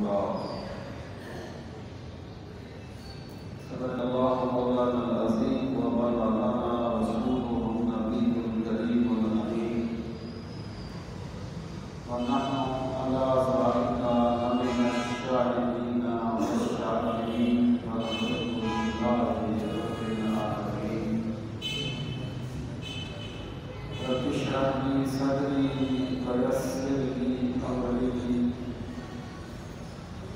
الله. صدق الله مولانا العظيم وبلغنا رسوله النبي الكريم الأمين ونحن على ذلك لمن الشاهدين والشاكرين والحمد لله رب العالمين. رب اشرح لي صدري ويسر لي أمري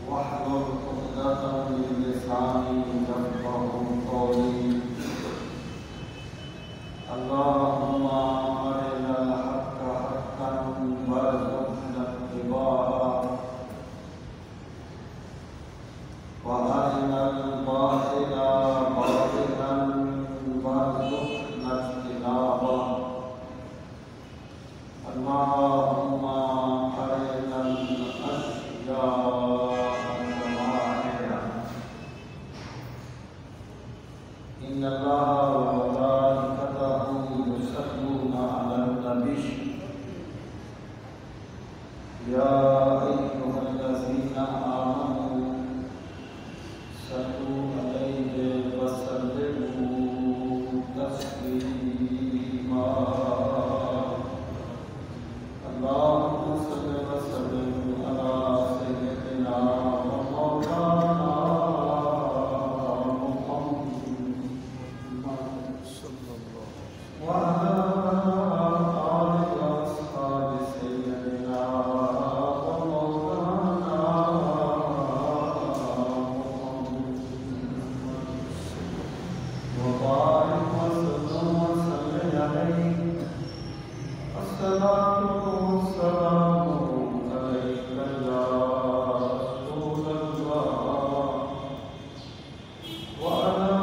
واحلل عقدة من لساني يفقهوا قولي. اللهم أرنا الحق حقا وارزقنا اتباعه وأرنا الباطل باطلا وارزقنا اجتنابه. اللهم أرنا الأشياء إن الله وملائكته يصلون على النبي يا أيها الذين آمنوا صلوا عليه وسلموا تسليما. اللهم صل وسلم على سيدنا ومولانا وعلى آل أصحاب سيدنا ومولانا وبارك وسلم وصل عليه. الصلاة والسلام عليك يا رسول الله وعلى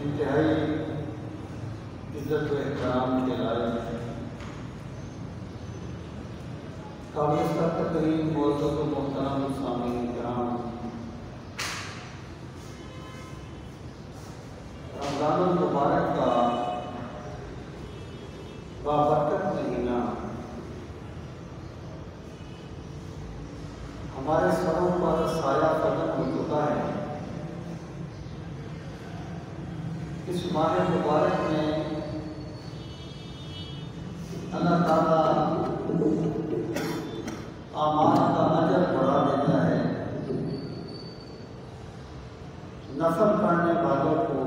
انتہائی عزت و احترام کے لائق قابل ترین معزز و محترم سامعین کرام، رمضان المبارک کا بابرکت مہینہ ہمارے سروں پر سایہ فلک ہو چکا ہے۔ اس ماہ مبارک میں اللہ تعالیٰ اعمال کا اجر بڑھا دیتا ہے، نفل پڑھنے والوں کو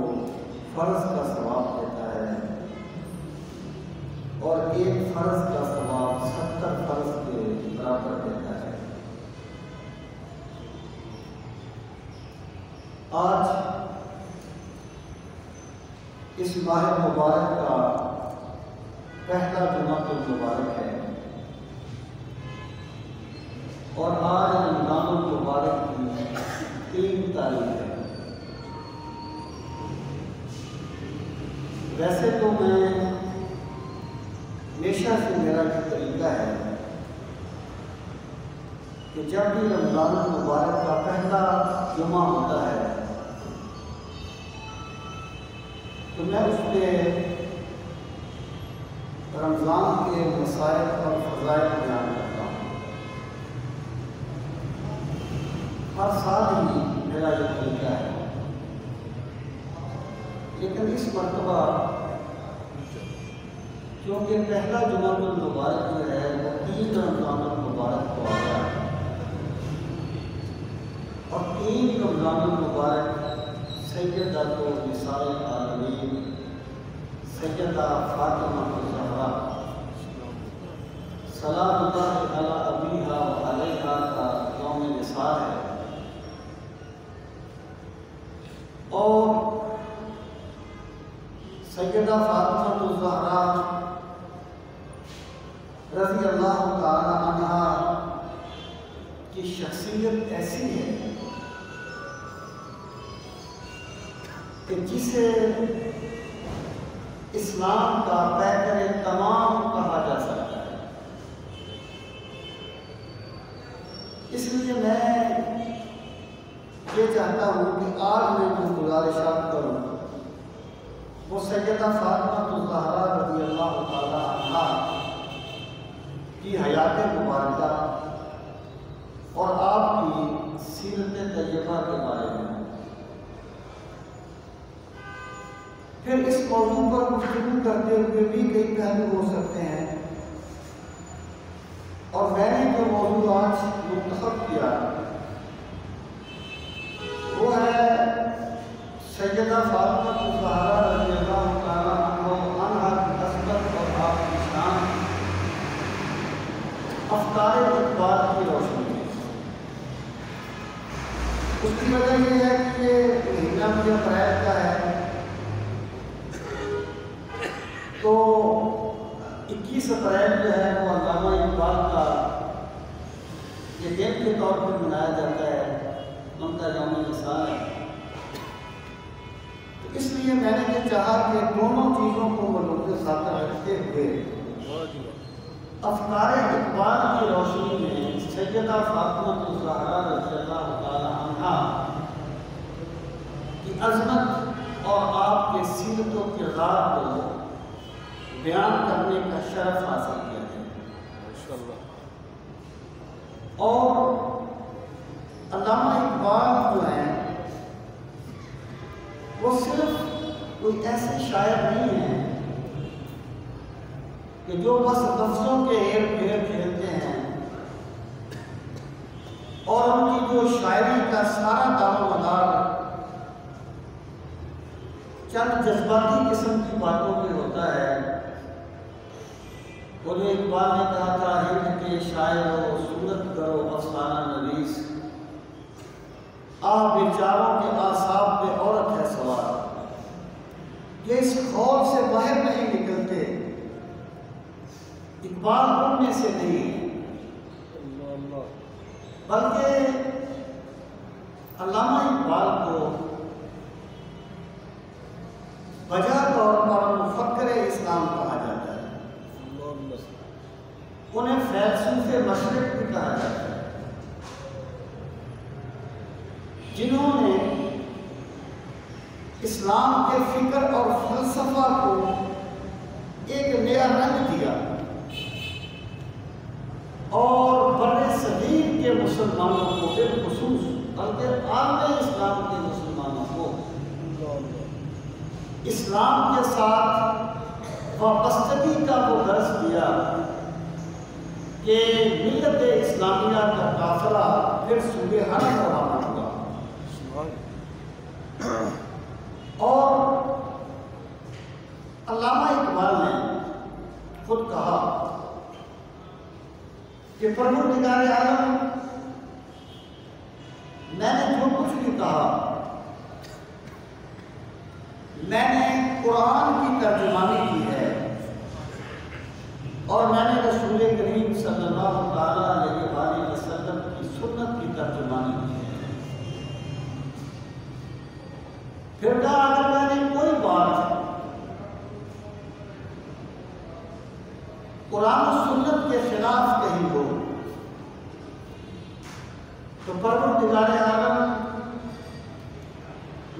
فرض کا ثواب دیتا ہے، اور ایک فرض کا ثواب 70 فرض کے برابر دیتا ہے۔ آج اس ماہ مبارک کا پہلا جمعہ المبارک ہے، اور آج رمضان المبارک کی 3 تاریخ ہے۔ ویسے تو میں ہمیشہ سے میرا یہ طریقہ ہے کہ جب بھی رمضان المبارک کا پہلا جمعہ ہوتا ہے تو میں اس پہ رمضان کے مسائل اور فضائل بیان کرتا ہوں۔ ہر سال ہی میرا یہ طریقہ ہے، لیکن اس مرتبہ کیونکہ پہلا جمعہ المبارک جو ہے وہ 3 رمضان المبارک کو آیا ہے، اور 3 رمضان المبارک سیدہ نساء العالمین سیدہ فاطمہ الزہرا سلام اللہ علی ابیہا و علیہا کا یوم نثار ہے۔ سیدہ فاطمہ الزہرا رضی اللہ تعالی عنہا کی شخصیت ایسی ہے کہ جسے اسلام کا پیکر تمام کہا جا سکتا ہے۔ اس لیے میں یہ چاہتا ہوں کہ آج میں جو گزارشات کروں وہ سیدہ فاطمہ الزہرا رضی اللہ تعالی عنہا کی حیات مبارکہ اور آپ کی سیرت طیبہ کے بارے میں، پھر اس موضوع پر گفتگو کرتے ہوئے بھی کئی پہلو ہو سکتے ہیں، اور میں نے جو موضوع آج منتخب کیا وہ ہے سیدہ فاطمہ الزہرا رضی اللہ تعالیٰ عنہا کی عظمت اور آپ کی شان، افکار اقبال کی روشنی میں۔ اس کی وجہ یہ ہے کہ یہ مہینہ مجھے اپریل کا ہے، تو 21 اپریل جو ہے وہ علامہ اقبال کا یہ دن کے طور پر منایا جاتا ہے، ان کا یوم وصال ہے۔ تو اس لیے میں نے یہ چاہا کہ دونوں چیزوں کو مد خاطر رکھتے ہوئے افکار اقبال کی روشنی میں سیدہ فاطمہ الزہرا رضی اللہ تعالی عنہا کی عظمت اور آپ کے سیرت و کردار کو بیان کرنے کا شرف حاصل کیا ہے۔ اور علامہ اقبال جو ہیں وہ صرف کوئی ایسے شاعر نہیں ہیں کہ جو بس لفظوں کے ارد گرد کھیلتے ہیں اور ان کی جو شاعری کا سارا دار و مدار چند جذباتی قسم کی باتوں پہ ہوتا ہے۔ وہ جو اقبال نے کہا تھا ہند کے شاعر و صورت کرو افسانہ نویس، آپ بیچاروں کے اعصاب پہ عورت ہے سوار، یہ اس خول سے باہر نہیں نکلتے، اقبال ان میں سے نہیں، بلکہ علامہ اقبال کو بجا طور پر مفکر اسلام کہا جاتا ہے، انہیں فیلسوف مشرق بھی کہا جاتا ہے، جنہوں نے اسلام کے فکر اور فلسفہ کو ایک نیا رنگ دیا اور بر صغیر کے مسلمانوں کو بالخصوص بلکہ عالم اسلام کے مسلمانوں کو اسلام کے ساتھ وابستگی کا وہ درس دیا کہ ملت اسلامیہ کا قافلہ پھر صوبے حرم روانہ ہوا۔ اور علامہ اقبال نے خود کہا کہ پروردگار عالم، میں نے جو کچھ بھی کہا میں نے قرآن کی ترجمانی کی ہے اور میں نے رسول کریم صلی اللہ تعالیٰ علیہ وسلم کی سنت کی ترجمانی کی ہے۔ پھر کہا اگر میں نے کوئی بات قرآن و سنت کے خلاف کہی ہو تو پروردگار عالم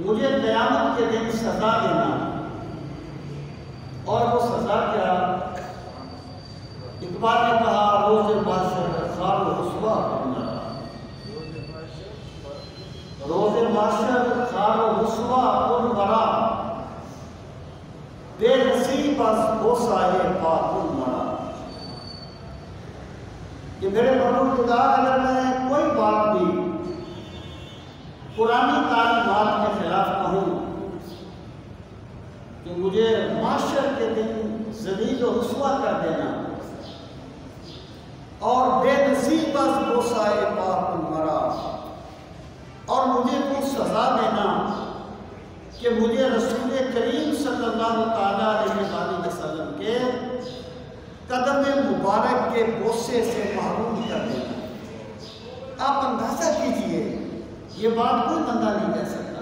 مجھے قیامت کے دن سزا دینا، اور وہ سزا کیا؟ اقبال نے کہا روز محشر خار و رسوا بننا، روز محشر خار و رسوا کن مرا، بے نصیب از بوسائے پاکن مرا۔ کہ میرے پروردگار اگر میں کوئی بات بھی قرآنی تعلیمات کے خلاف کہوں کہ مجھے معاشر کے دن ذلیل و رسوا کر دینا اور بے نصیب از بوسائے پاک مرا، اور مجھے وہ سزا دینا کہ مجھے رسول کریم صلی صلی اللہ تعالیٰ علیہ وآلہ وسلم کے قدم مبارک کے بوسے سے محروم کر دینا۔ آپ اندازہ کیجئے، یہ بات کوئی بندہ نہیں کہہ سکتا۔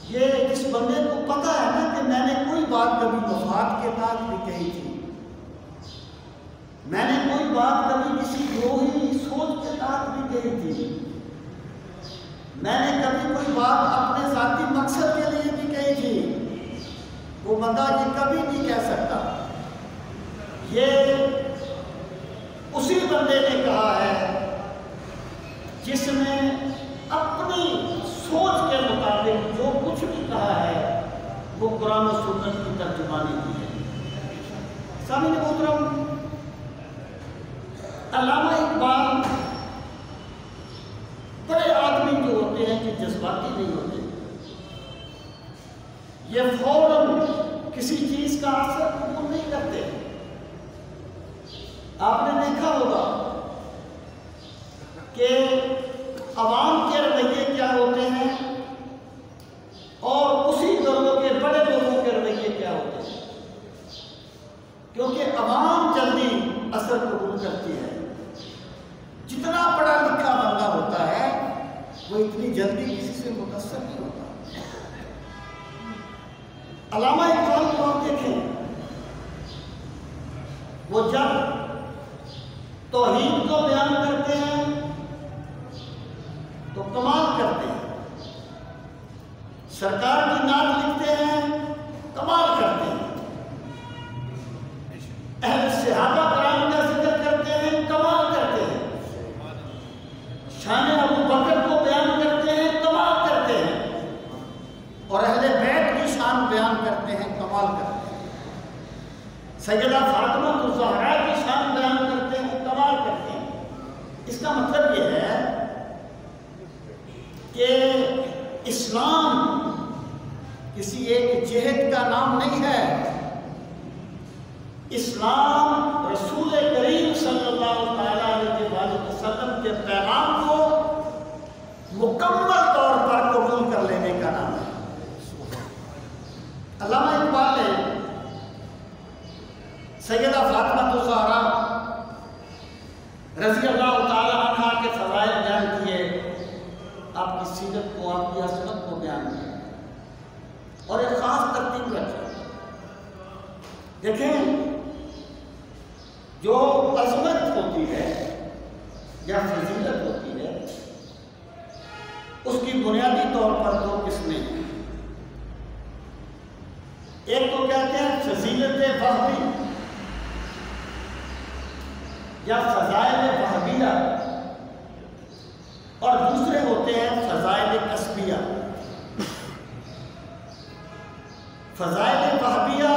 یہ جس بندے کو پتا ہے نا کہ میں نے کوئی بات کبھی وفات کے بعد بھی کہی تھی، میں نے کوئی بات کبھی کسی گروہی سوچ کے ساتھ بھی کہی تھی، میں نے کبھی کوئی بات اپنے ذاتی مقصد کے لیے بھی کہی تھی، وہ بندہ یہ کبھی نہیں کہہ سکتا۔ یہ اسی بندے نے کہا ہے جس نے اپنی سوچ کے مطابق جو کچھ بھی کہا ہے وہ قرآن و سنت کی ترجمانی کی ہے۔ سامعین محترم، علامہ اقبال بڑے آدمی جو ہوتے ہیں کہ جذباتی نہیں ہوتے، یہ فوراً کسی چیز کا اثر قبول نہیں کرتے۔ آپ نے دیکھا ہوگا کہ عوام کے رویے کیا ہوتے ہیں اور اسی لوگوں کے بڑے لوگوں کے رویے کیا ہوتے ہیں، کیونکہ عوام جلدی اثر قبول کرتی ہے۔ جتنا پڑھا لکھا بندہ ہوتا ہے وہ اتنی جلدی کسی سے متاثر نہیں ہوتا۔ علامہ اقبال کو آپ دیکھیں، وہ جب توحید کو بیان کرتے ہیں تو کمال کرتے ہیں، سرکار کی نعت لکھتے ہیں کمال کرتے ہیں، اہل صحابہ کرام کا ذکر کرتے ہیں کمال کرتے ہیں، شان ابو بکر کو بیان کرتے ہیں کمال کرتے ہیں، اور اہل بیت کی شان بیان کرتے ہیں کمال کرتے ہیں، سیدہ فاطمہ الزہرا کی شان بیان کرتے ہیں کمال کرتے ہیں۔ اس کا مطلب یہ ہے کہ اسلام کسی ایک جہت کا نام نہیں ہے، اسلام رسول کریم صلی اللہ تعالیٰ علیہ وسلم کے پیغام کو مکمل طور پر قبول کر لینے کا نام ہے۔ علامہ اقبال نے سیدہ فاطمہ الزہرا رضی اللہ تعالیٰ عنہا کے فضائل بیان کیے، آپ کی سیرت کو، آپ کی عظمت کو بیان کیا اور ایک خاص ترتیب رکھی۔ دیکھیں، جو عظمت ہوتی ہے یا فضیلت ہوتی ہے اس کی بنیادی طور پر دو قسمیں ہیں۔ ایک تو کہتے ہیں فضیلت وہبی یا فضائل وہبیہ، اور دوسرے ہوتے ہیں فضائل کسبیہ۔ فضائل وہبیہ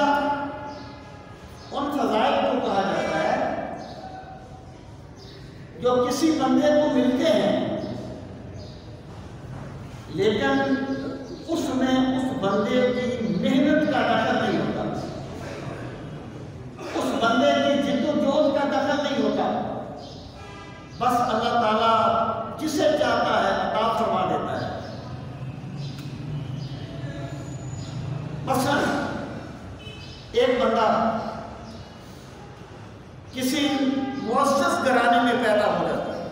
ان فضائل کو کہا جاتا ہے جو کسی بندے کو ملتے ہیں لیکن اس میں اس بندے کی محنت کا دخل نہیں ہوتا، اس بندے کی جد و جہد کا دخل نہیں ہوتا، بس اللہ تعالیٰ جسے چاہتا ہے عطا فرما دیتا ہے۔ مثلا ایک بندہ کسی معزز گھرانے میں پیدا ہو جاتا ہے،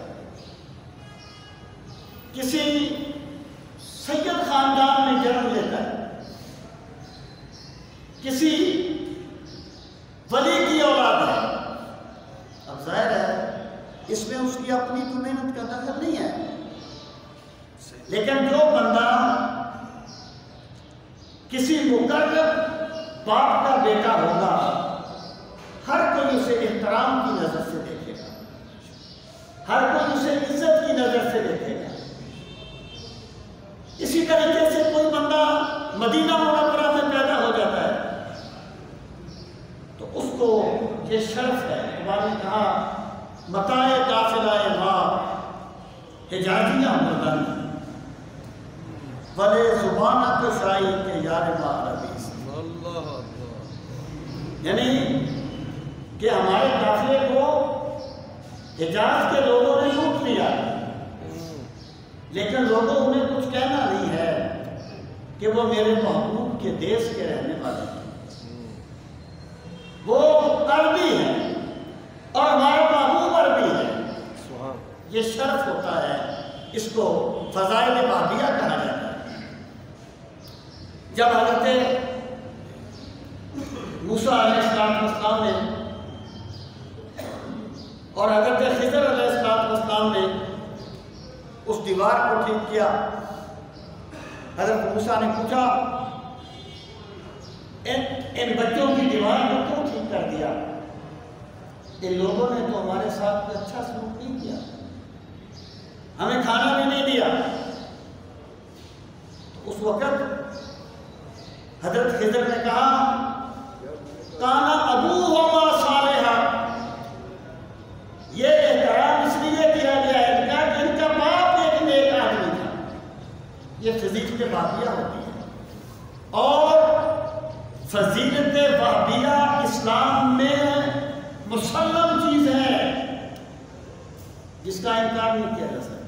کسی سید خاندان میں جنم لیتا ہے، کسی ولی کی اولاد ہے، اب ظاہر ہے اس میں اس کی اپنی تو محنت کا دخل نہیں ہے، لیکن جو بندہ کسی مقرر باپ کا بیٹا ہوگا ہر کوئی اسے احترام کی نظر سے دیکھے گا، ہر کوئی اسے عزت کی نظر سے دیکھے گا۔ اسی طریقے سے کوئی بندہ مدینہ منورہ میں پیدا ہو جاتا ہے تو اس کو یہ شرف ہے، اقبال نے کہا متاع قافلہ ماں حجازیہ مردانی بلے زبانہ کشائی کے یار ماں عربی، یعنی کہ ہمارے قافلے کو حجاز کے لوگوں نے لوٹ لیا، لیکن لوگوں انہیں کچھ کہنا نہیں ہے کہ وہ میرے محبوب کے دیش کے رہنے والے ہیں، وہ عربی ہے اور ہمارا محبوب عربی ہے۔ یہ شرف ہوتا ہے، اس کو فضائل وہابیہ کہا جاتا ہے۔ جب حضرت موسیٰ علیہ السلام نے اور حضرت خضر علیہ السلام نے اس دیوار کو ٹھیک کیا، حضرت موسیٰ نے پوچھا ان بچوں کی دیوار کو کیوں ٹھیک کر دیا؟ ان لوگوں نے تو ہمارے ساتھ کوئی اچھا سلوک نہیں کیا، ہمیں کھانا بھی نہیں دیا۔ تو اس وقت حضرت خضر نے کہا کانا ابوہما صالحا، یہ احترام اس لیے دیا گیا ہے کہ ان کا باپ ایک نیک آدمی تھا۔ یہ فضیلت وہابیہ ہوتی ہے، اور فضیلت وہابیہ اسلام میں مسلم چیز ہے جس کا انکار نہیں کیا جا سکتا،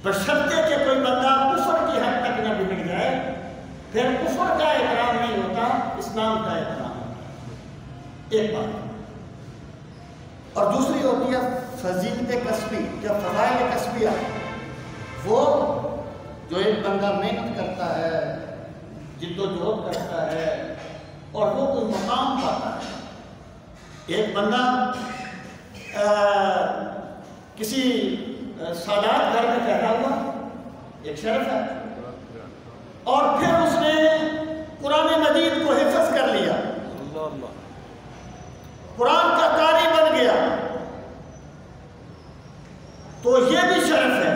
بشرطے کہ کوئی بندہ کفر کی حد تک نہ بگڑ جائے، پھر کفر کا احترام نہیں ہوتا، اسلام کا احترام ہوتا۔ ایک بات، اور دوسری ہوتی ہے فضیلت کسبی یا فضائل کسبیہ، وہ جو ایک بندہ محنت کرتا ہے، جد و جہد کرتا ہے اور وہ کوئی مقام پاتا ہے۔ ایک بندہ کسی سادات گھر میں پیدا ہوا، ایک شرف ہے، اور پھر اس نے قرآن مجید کو حفظ کر لیا، قرآن کا قاری بن گیا، تو یہ بھی شرف ہے۔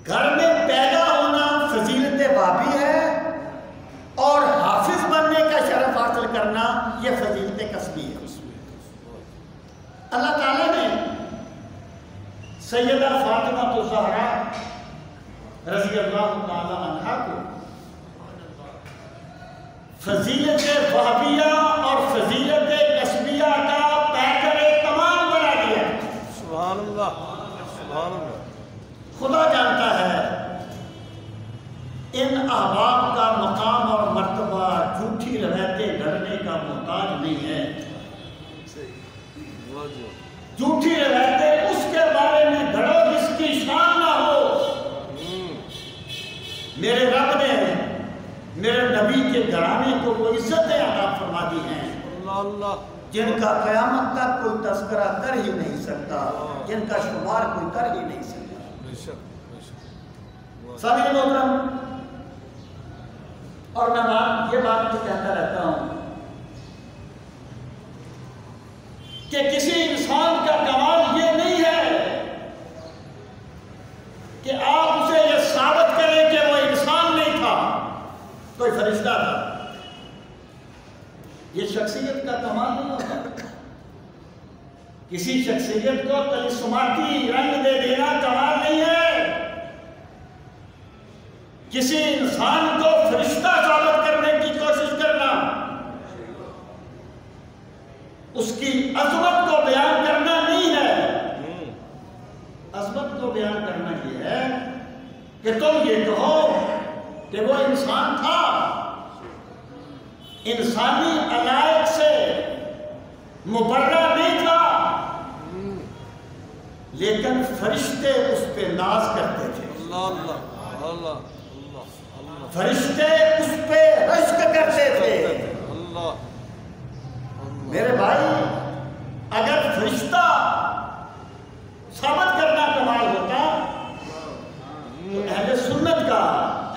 گھر میں پیدا ہونا فضیلت وہابی ہے، اور حافظ بننے کا شرف حاصل کرنا یہ فضیلت کسبی ہے۔ اللہ تعالیٰ نے سیدہ فاطمہ الزہرا رضی اللہ تعالی عنہا کو فضیلت وہابیہ اور فضیلت کسبیہ کا پیکر تمام بنا دیا۔ سبحان اللہ، سبحان اللہ۔ خدا جانتا ہے ان احباب کا مقام اور مرتبہ جھوٹی روایتیں گھڑنے کا محتاج نہیں ہے۔ جھوٹی روایتیں اس کے بارے میں گھڑو جس کی شان نہ ہو۔ میرے رب نے میرے نبی کے گھرانے کو وہ عزتیں عطا فرما دی ہیں جن کا قیامت تک کوئی تذکرہ کر ہی نہیں سکتا، جن کا شمار کوئی کر ہی نہیں سکتا۔ سامعین محترم، اور میں یہ بات تو کہتا رہتا ہوں کہ کسی انسان کا کمال یہ نہیں ہے کہ آپ اسے یہ ثابت کریں کہ وہ انسان نہیں تھا، کوئی فرشتہ تھا۔ یہ شخصیت کا کمال نہیں ہوتا۔ کسی شخصیت کو طلسماتی رنگ دے دینا کمال نہیں ہے۔ کسی انسان کو فرشتہ ثابت کرنے کی کوشش کرنا، اس کی عظمت کو بیان کرنا نہیں ہے۔ عظمت کو بیان کرنا یہ ہے کہ تم یہ کہو کہ وہ انسان تھا، انسانی علائق سے مبرہ نہیں تھا، لیکن فرشتے اس پہ ناز کرتے تھے۔ فرشتے اس پہ رشک کرتے تھے۔ میرے بھائی، اگر فرشتہ ثابت کرنا کمال ہوتا تو اہل سنت کا،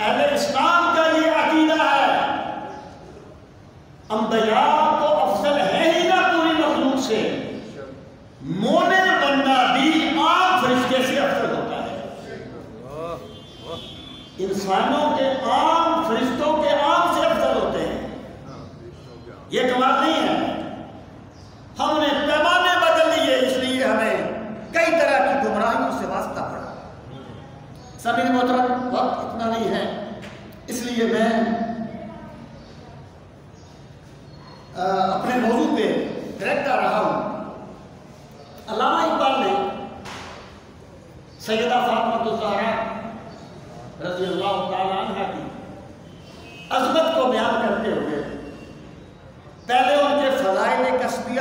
اہل اسلام کا یہ عقیدہ ہے، انبیاء تو افضل ہے ہی نہ پوری مخلوق سے، مومن بندہ بھی عام فرشتے سے افضل ہوتا ہے۔ انسانوں کے عام فرشتوں کے عام سے افضل ہوتے ہیں، یہ کمال نہیں ہے۔ ہم نے پیمانے بدل لیے، اس لیے ہمیں کئی طرح کی گمراہیوں سے واسطہ پڑا۔ سامعین محترم، وقت اتنا نہیں ہے، اس لیے میں اپنے موضوع پہ ڈائریکٹ آ رہا ہوں۔ علامہ اقبال نے سیدہ فاطمہ الزہرا رضی اللہ تعالیٰ عنہ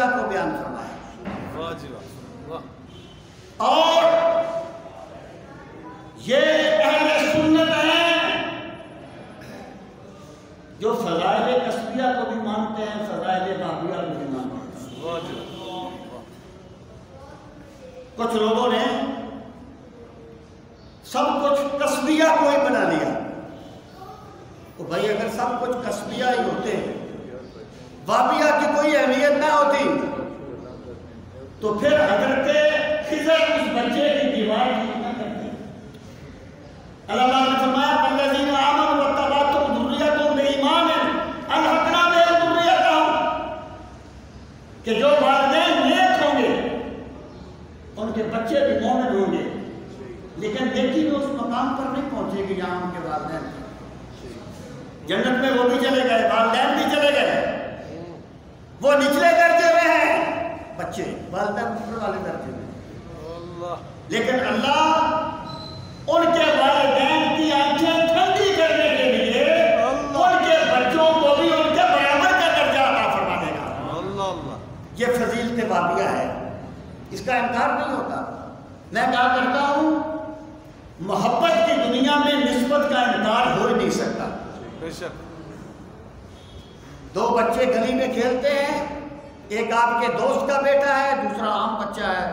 تسبیہ کو بیان فرمایا. واہ جی واہ. اور یہ اہل سنت ہیں جو فضائل تسبیہ کو بھی مانتے ہیں، فضائل بابیہ کو بھی مانتے ہیں. واہ جی واہ. کچھ لوگوں نے سب کچھ تسبیہ کو ہی بنا لیا. تو بھائی اگر سب کچھ تسبیہ ہی ہوتے، بابیہ کی کوئی اہمیت نہ ہوتی، تو پھر حضرت خضر اس بچے کی دیوار ٹھیک نہ کرتے. اللہ نے فرمایا والذین آمنوا واتبعتهم ذریتهم بإیمان الحقنا بهم ذریتهم، کہ جو والدین نیک ہوں گے ان کے بچے بھی مومن ہوں گے، لیکن نیکی میں اس مقام پر نہیں پہنچے گی جہاں ان کے والدین تھے. جنت میں وہ بھی چلے گئے، والدین بھی چلے گئے، وہ نچلے درجے میں ہیں بچے، والدین اوپر والے درجے میں. لیکن اللہ ان کے والدین کی آنکھیں ٹھنڈی کرنے کے لیے ان کے بچوں کو بھی ان کے برابر کا درجہ عطا فرما دے گا. یہ فضیلت بابیہ ہے، اس کا انکار نہیں ہوتا. میں کہا کرتا ہوں محبت کی دنیا میں نسبت کا انکار ہو ہی نہیں سکتا. دو بچے گلی میں کھیلتے ہیں، ایک آپ کے دوست کا بیٹا ہے، دوسرا عام بچہ ہے.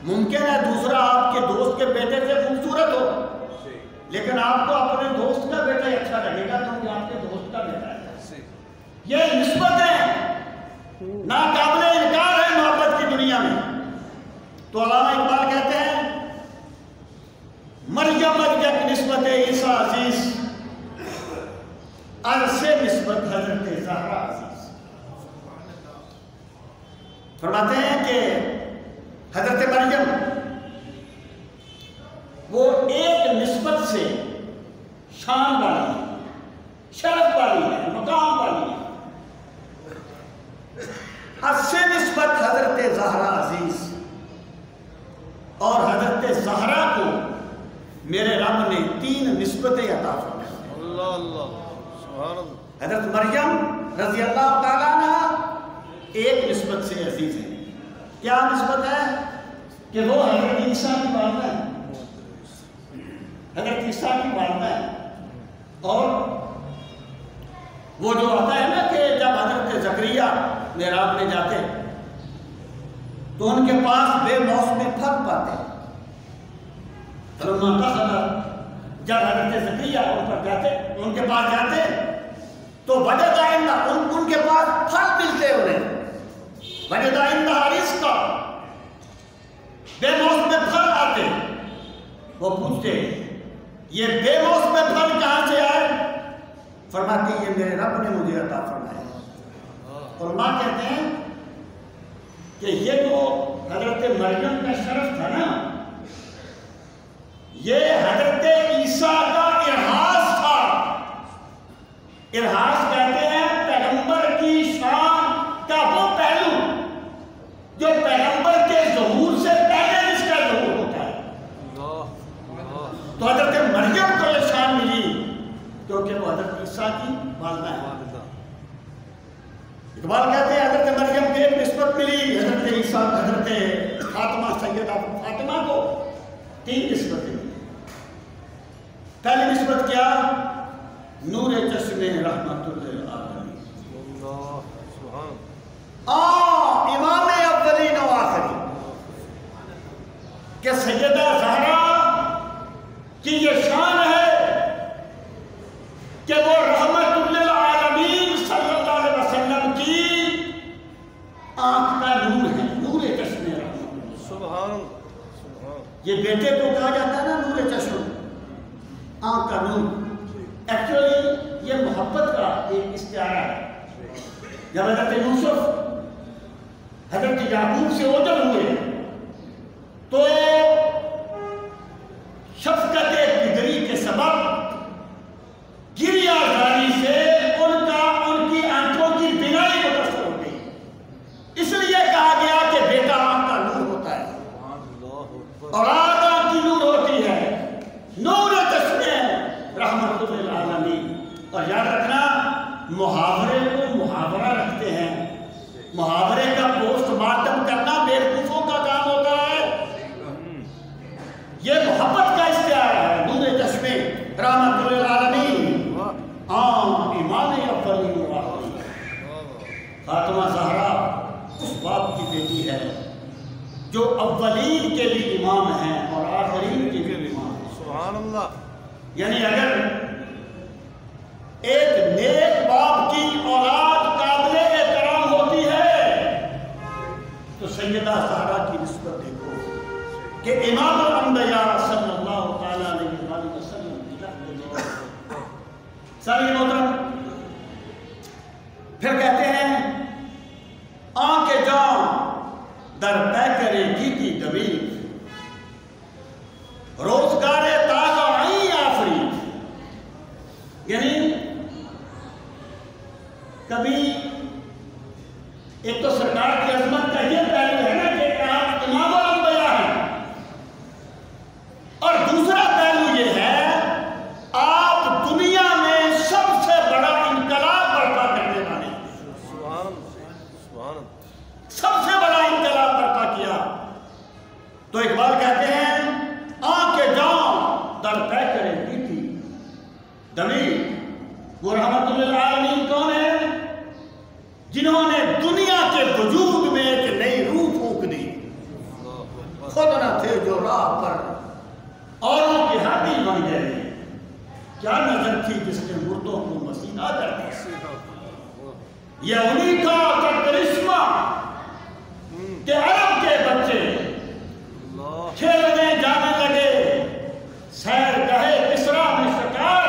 ممکن ہے دوسرا آپ کے دوست کے بیٹے سے خوبصورت ہو، لیکن آپ کو اپنے دوست کا بیٹا ہی اچھا لگے گا کیونکہ آپ کے دوست کا بیٹا ہے. یہ نسبت ہے، ناقابل انکار ہے محبت کی دنیا میں. تو علامہ اقبال کہتے ہیں مریم یک نسبت عیسیٰ عزیز، از سے نسبت حضرت زہرا عزیز. فرماتے ہیں کہ حضرت مریم وہ ایک نسبت سے شان والی ہے، شرف والی ہے، مقام والی ہے. از سے نسبت حضرت زہرا عزیز، اور حضرت زہرا کو میرے رب نے 3 نسبتیں عطا فرمائیں. اللہ اللہ سبحان اللہ. حضرت مریم رضی اللہ تعالیٰ عنہ ایک نسبت سے عزیز ہے. کیا نسبت ہے؟ کہ وہ حضرت عیسیٰ کی والدہ ہے، حضرت عیسیٰ کی والدہ ہے. اور وہ جو آتا ہے نا کہ جب حضرت زکریا محراب میں جاتے تو ان کے پاس بے موسم پھل پاتے. جب حضرت زکریا ان پر جاتے، ان کے پاس جاتے تو وجد عندہ ان کے پاس پھل ملتے انہیں، وجد عندہ رزقا، بے موسم پھل آتے. وہ پوچھتے یہ بے موسم پھل کہاں سے آئے؟ فرماتی یہ میرے رب نے مجھے عطا فرمایا. اور ماں کہتے ہیں کہ یہ جو حضرت مریم کا شرف تھا نا، یہ حضرت عیسیٰ کا ارحاس تھا. ارحاس کہتے ہیں پیغمبر کی شان کا وہ پہلو جو پیغمبر کے ظہور سے پہلے اس کا ظہور ہوتا ہے. تو حضرت مریم کو یہ شان ملی کیونکہ وہ حضرت عیسیٰ کی والدہ ہے. اقبال کہتے ہیں حضرت مریم کو ایک نسبت ملی، حضرت عیسیٰ حضرت فاطمہ سیدہ فاطمہ کو 3 نسبتیں ملی. پہلی نسبت کیا؟ نور چشم رحمت للعالمین، امام اولین و آخرین، کہ سیدہ زہرا کی یہ شان ہے کہ وہ رحمت للعالمین صلی اللہ علیہ وسلم کی آنکھ کا نور ہے، نور چشم رحمت. سبحان اللہ. یہ بیٹے کو کہا جاتا ہے نا نور چشم، آنکھ کا نور. ایکچولی یہ محبت کا ایک استعارہ ہے. جب حضرت یوسف حضرت یعقوب سے اوجل ہوئے تو شفقت پدری کے سبب گریہ زاری سے ان کی آنکھوں کی بینائی متاثر ہو گئی. اس لیے کہا گیا کہ بیٹا آنکھ کا نور ہوتا ہے اور آنکھ کی نور ہوتی ہے، نور چشم رحمت للعالمین. اور یاد رکھنا محاورے کو محاورہ رکھتے ہیں، محاورے کا پوسٹ جو اولین کے لیے امام ہیں اور آخرین کے لیے امام ہیں. سبحان اللہ. یعنی اگر ایک نیک باپ کی اولاد قابل احترام ہوتی ہے تو سیدہ زہرا کی نسبت دیکھو کہ امام الانبیاء صلی اللہ تعالیٰ علیہ وآلہ وسلم کی لفظ ساری محترم. پھر کہتے ہیں آنکھ جان در پہ کرے گیتی دبیر روزگار تازہ آئی آفری. یعنی کبھی ایک تو سرکار کی عظمت کا یہ پہلو ہے نا کہ آپ امام الانبیاء ہیں اور دوسرا پہلو یہ ہے آپ دنیا میں سب سے بڑا انقلاب برپا کرنے والے ہیں. سبحان اللہ. سب سے بڑا انقلاب برپا کیا. تو اقبال کہتے ہیں آنکھ جان در پہ کرے گی تھی دمیر. وہ رحمت للعالمین کون ہے؟ جنہوں نے دنیا کے وجود میں ایک نئی روح پھونک دی. خود نہ تھے جو راہ پر اوروں کے ہاتھی بن گئے. کیا نظر تھی جس نے مردوں کو مسیحا کر دیا. یہ انہی کا کرشمہ کہ عرب کے بچے کھیلنے جانے لگے سیر گاہ کسرا میں شکار.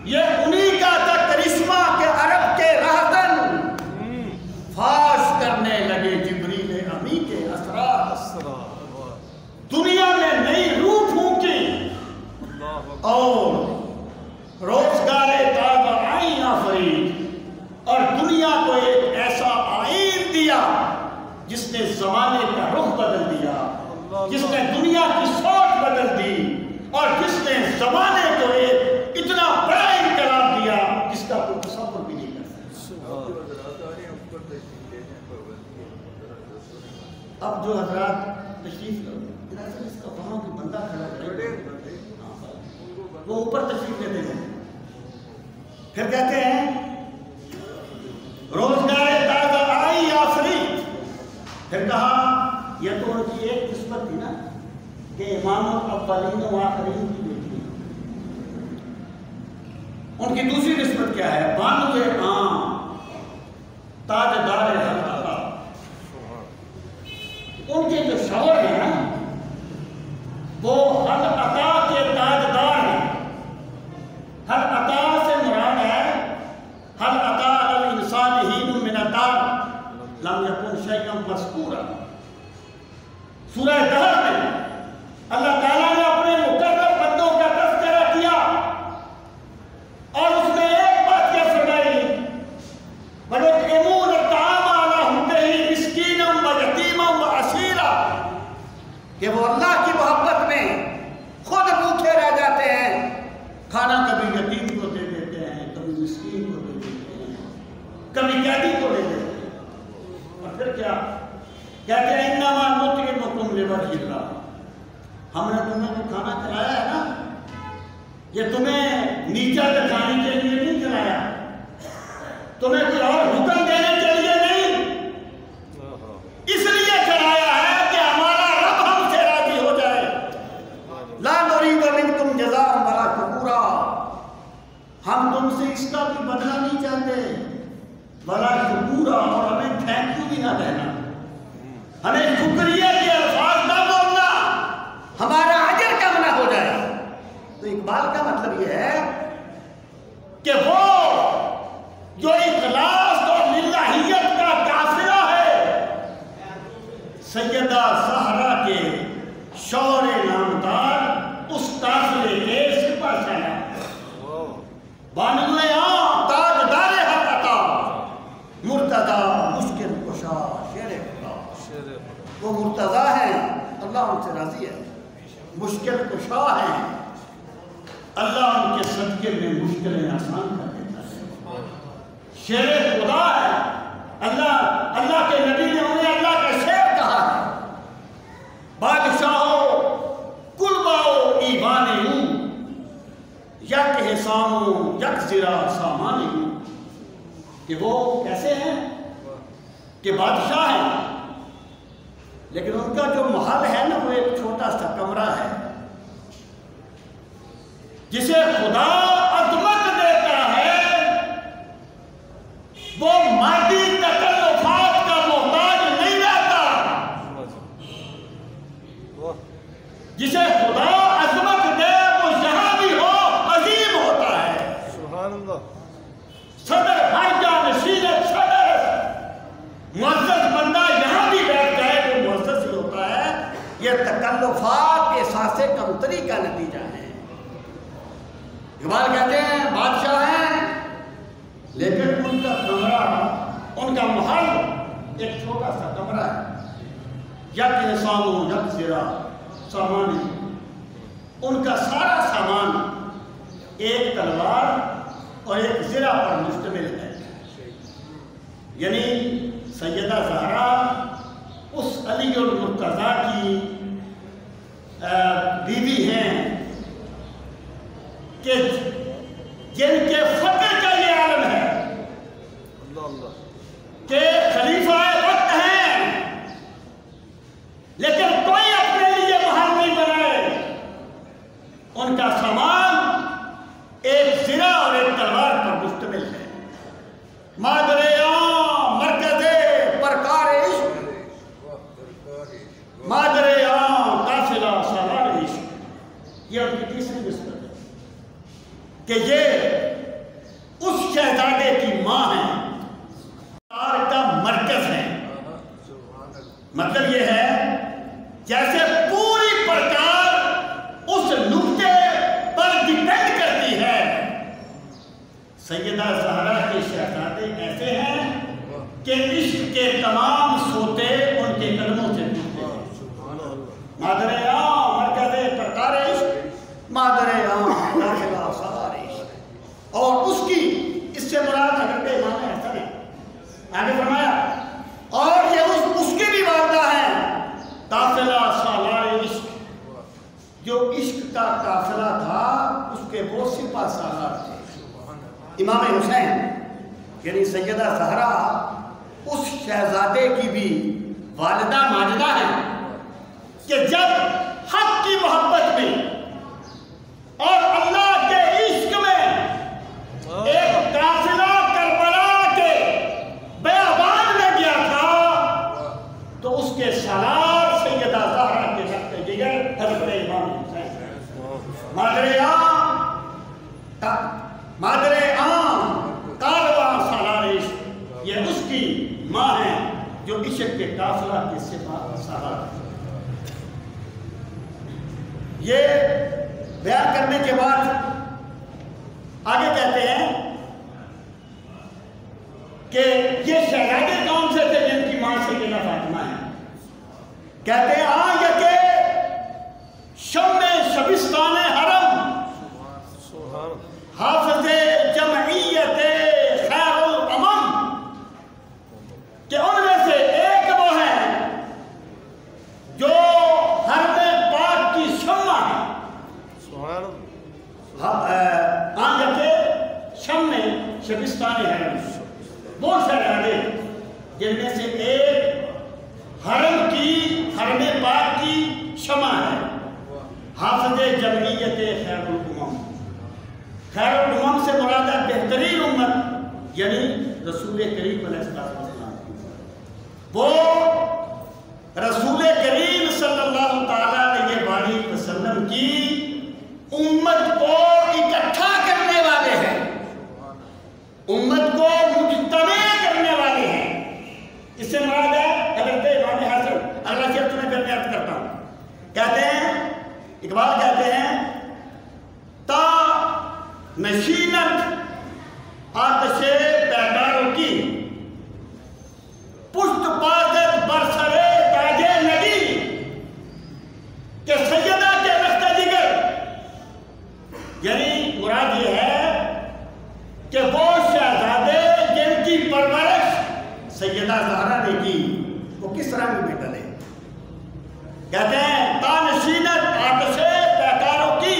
یہ انہی کا کرشمہ کہ عرب کے راہزن فاش کرنے لگے جبریل امی کے اسرار. دنیا میں نئی روح پھونکی اور روزگار تازہ آئین آفرید اور دنیا کو ایک ایسا آئین دیا جس نے زمانے کا رخ بدل دیا, جس نے دنیا کی سوچ بدل دی اور جس نے زمانے کو ایک اتنا بڑا انقلاب دیا جس کا کوئی تصور بھی نہیں کر سکتا. اب جو حضرات تشریف دراصل اس کا وہاں کوئی بندہ کھڑا کرے وہ اوپر تشریف لیتے ہیں. پھر کہتے ہیں روزگار تازہ آئی آفرید. پھر کہا یہ تو ان کی ایک نسبت تھی نا کہ امام الاولین و آخرین کی بیٹی. ان کی دوسری نسبت کیا ہے؟ بانوے عام تاجدار حلقہ. ان کے جو شوہر ہیں نا وہ حل عطا کے تاجدار ہیں. حل عطا سے مراد ہے حل عطا الانسان ہین من عطا لم یکن شیئا مذکورا. سورہ دہر میں اللہ تعالیٰ نے اپنے مقرب بندوں کا تذکرہ کیا اور اس میں ایک بات کیا فرمائی وَيُطْعِمُونَ الطَّعَامَ عَلَىٰ حُبِّهِ مِسْكِينًا وَيَتِيمًا وَأَسِيرًا کہ وہ اللہ کی محبت میں خود بھوکے رہ جاتے ہیں. کھانا کبھی یتیم کو دے دیتے ہیں, کبھی مسکین کو دے دیتے ہیں, کبھی قیدی کو دے دیتے ہیں. اور پھر کیا کہتے ہیں انما نطعمکم لوجہ اللہ. ہم نے تمہیں جو کھانا کھلایا ہے نا یہ تمہیں نیچا دکھانے کے لیے نہیں کھلایا, تمہیں کوئی اور حکم دینے کے لیے نہیں, اس لیے کھلایا ہے کہ ہمارا رب ہم سے راضی ہو جائے. لا نريد منکم جزاء ولا شکورا. ہم تم سے اس کا بھی بدلہ نہیں چاہتے ولا شکورا, اور ہمیں تھینک یو بھی نہ کہنا, ہمیں شکریہ کے الفاظ نہ بولنا, ہمارا اجر کم نہ ہو جائے. تو اقبال کا مطلب یہ ہے کہ وہ جو اخلاص اور للہیت کا قافلہ ہے سیدہ زہرا کے شور نامدار اس قافلے کے سپاہ سالار بانوے عام تاجدار حق عطا مرتضی مشکل کشا شیر خدا. وہ مرتضی ہیں, اللہ ان سے راضی ہے. مشکل کشا ہیں, اللہ ان کے صدقے میں مشکلیں آسان کر دیتا ہے. شیر خدا ہے, اللہ کے نبی نے انہیں اللہ کا شیر کہا ہے. بادشاہو کل باؤ ایوانی ہوں یک حسامو یک زرا سامانی ہوں. کہ وہ کیسے ہیں کہ بادشاہ ہیں لیکن ان کا جو محل ہے نا وہ ایک چھوٹا سا کمرہ ہے جسے خدا عظمت دیتا ہے، وہ مادی تکلفات کا محتاج نہیں رہتا۔ جسے خدا عظمت دے وہ جہاں بھی ہو عظیم ہوتا ہے۔ سبحان اللہ۔ صدر ہر جانشین صدر معزز بندہ یہاں بھی بیٹھ جائے تو معزز ہی ہوتا ہے۔ یہ تکلفات احساس کمتری کا نتیجہ ہے۔ اقبال کہتے ہیں بادشاہ ہیں لیکن ان کا کمرہ، ان کا محل ایک چھوٹا سا کمرہ ہے۔ یک احسان و یک زرا سامان، ان کا سارا سامان ایک تلوار اور ایک زرہ پر مشتمل ہے۔ یعنی سیدہ زہرا اس علی المرتضیٰ کی بیوی ہیں کہ جن کے فقر کا یہ عالم ہے اللہ اللہ کہ خلیفہ وقت ہیں لیکن کوئی اپنے لیے محل نہیں بنائے۔ ان کا سامان ایک زرہ اور ایک تلوار پر مشتمل ہے۔ مادر عام مرکز پرکار عشق، مادر عام قافلہ سالار عشق، یہ ان کی تیسری نسبت ہے کہ یہ اس شہزادے کی ماں ہے، کا مرکز ہے۔ مطلب یہ ہے جیسے پوری پرکار اس نقطے پر ڈیپینڈ کرتی ہے۔ سیدہ زہرا کے شہزادے ایسے ہیں کہ عشق کے تمام سوتے ان کے قدموں سے ٹوٹتے ہیں۔ مادر عام مرکز پرکار عشق، مادر عام داخلہ سالار عشق، اور اس کی اس سے مراد حضرت امام حسن ہے۔ آگے فرمایا اور یہ اس کی بھی والدہ ہیں قافلہ سالار عشق، جو عشق کا قافلہ تھا اس کے وہ سپہ سالار تھے۔ امام حسین یعنی سیدہ زہرا اس شہزادے کی بھی والدہ ماجدہ ہیں کہ جب حق کی محبت میں اور اللہ کے عشق میں ایک قافلہ کربلا کے بیابان میں گیا تھا تو اس کے سالار سیدہ زہرا کے رخت جگر حضرت امام حسین۔ مادر عام کارواں سالار عشق، یہ اس کی ماں ہے جو عشق کے قافلہ کے سپہ سالار ہے۔ یہ بیان کرنے کے بعد آگے کہتے ہیں کہ یہ شہزادے کون سے تھے جن کی ماں سیدہ فاطمہ ہے؟ کہتے ہیں یہ کہ شم شبستان حرم حافظ جمعیت خیر الامم، کہ ان میں سے ایک وہ ہے جو حرم پاک کی شمع ہے۔ شم شبستان حرم، وہ شہزادے جن میں سے ایک حرم پاک کی شمع ہے، حافظ جمعیت خیر الامم۔ خیر الامم سے مراد ہے بہترین امت، یعنی رسول کریم علیہ السلام۔ وہ رسول کریم صلی اللہ تعالیٰ علیہ وسلم کی امت کو اکٹھا کرنے والے ہیں، امت کو مجتمع کرنے والے ہیں۔ اس سے مراد ہے حضرت امام حسن۔ اگلا شعر تمہیں پھر میں عرض کرتا ہوں۔ کہتے ہیں اقبال کہتے ہیں تا نشینت آتش پیکاروں کی پشت پازد برسرے تاجے نگی، کہ سیدہ کے رخت جگر، یعنی مراد یہ ہے کہ وہ شہزادے جن کی پرورش سیدہ زہرا نے کی وہ کس رنگ میں ڈلے۔ کہتے ہیں تانشینت آتش پیکاروں کی،